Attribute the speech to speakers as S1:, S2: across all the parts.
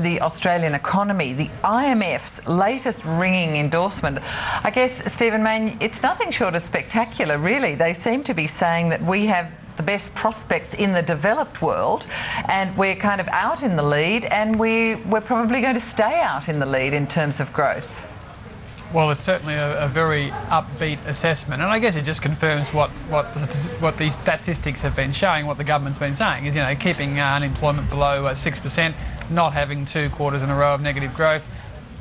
S1: The Australian economy, the IMF's latest ringing endorsement. I guess, Stephen Mayne, it's nothing short of spectacular, really. They seem to be saying that we have the best prospects in the developed world and we're kind of out in the lead, and we're probably going to stay out in the lead in terms of growth.
S2: Well, it's certainly a very upbeat assessment, and I guess it just confirms what these statistics have been showing, what the government's been saying, is, keeping unemployment below 6%, not having 2 quarters in a row of negative growth,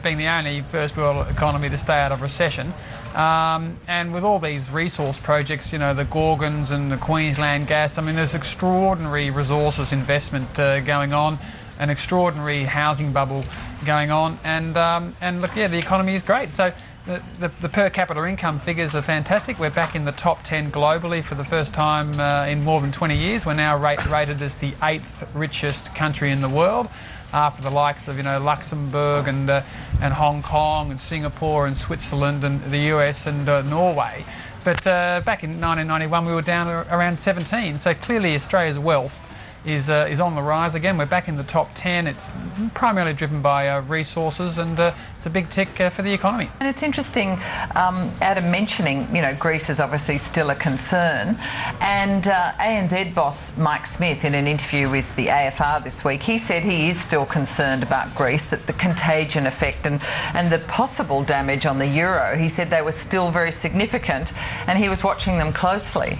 S2: being the only first world economy to stay out of recession. And with all these resource projects, the Gorgons and the Queensland gas, there's extraordinary resources investment going on, an extraordinary housing bubble going on, and look, the economy is great. So the per capita income figures are fantastic. We're back in the top 10 globally for the first time in more than 20 years. We're now rated as the 8th richest country in the world, after the likes of Luxembourg and Hong Kong and Singapore and Switzerland and the US and Norway. But back in 1991 we were down around 17. So clearly Australia's wealth is on the rise again. We're back in the top 10. It's primarily driven by resources, and it's a big tick for the economy.
S1: And it's interesting, Adam mentioning, Greece is obviously still a concern, and ANZ boss Mike Smith, in an interview with the AFR this week, he said he is still concerned about Greece, that the contagion effect and the possible damage on the euro, he said they were still very significant, and he was watching them closely.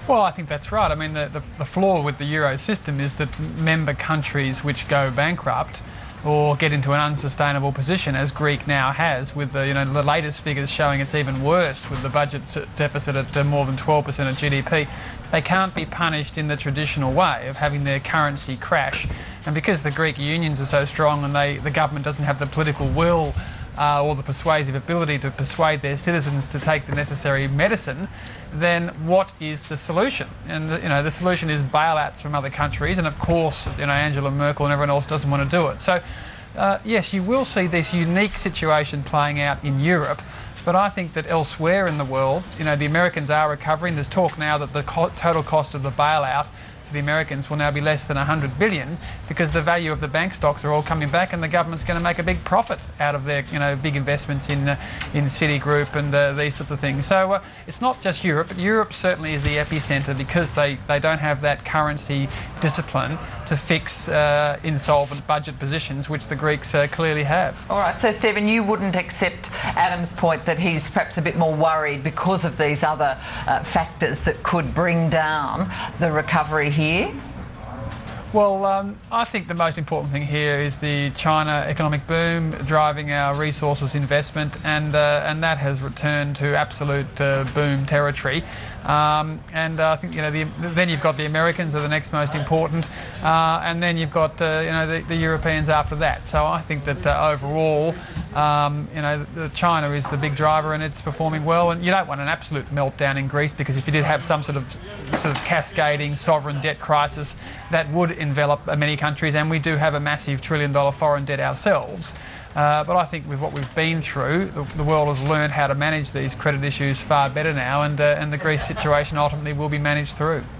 S2: Well, I think that's right. The flaw with the euro system is that member countries which go bankrupt or get into an unsustainable position, as Greek now has, with the latest figures showing it's even worse, with the budget deficit at more than 12% of GDP, they can't be punished in the traditional way of having their currency crash. And because the Greek unions are so strong and the government doesn't have the political will or the persuasive ability to persuade their citizens to take the necessary medicine, then what is the solution? And the solution is bailouts from other countries, and of course Angela Merkel and everyone else doesn't want to do it. So yes, you will see this unique situation playing out in Europe, but I think that elsewhere in the world, the Americans are recovering. There's talk now that the total cost of the bailout the Americans will now be less than 100 billion, because the value of the bank stocks are all coming back, and the government's going to make a big profit out of their big investments in Citigroup and these sorts of things. So it's not just Europe, but Europe certainly is the epicentre, because they don't have that currency discipline to fix insolvent budget positions, which the Greeks clearly have.
S1: All right, so Stephen, you wouldn't accept Adam's point that he's perhaps a bit more worried because of these other factors that could bring down the recovery here?
S2: Well, I think the most important thing here is the China economic boom driving our resources investment, and that has returned to absolute boom territory. And I think then you've got the Americans are the next most important, and then you've got the Europeans after that. So I think that overall, China is the big driver, and it's performing well. And you don't want an absolute meltdown in Greece, because if you did have some sort of cascading sovereign debt crisis, that would envelop many countries, and we do have a massive $1 trillion foreign debt ourselves. But I think with what we've been through, the world has learned how to manage these credit issues far better now, and the Greece situation ultimately will be managed through.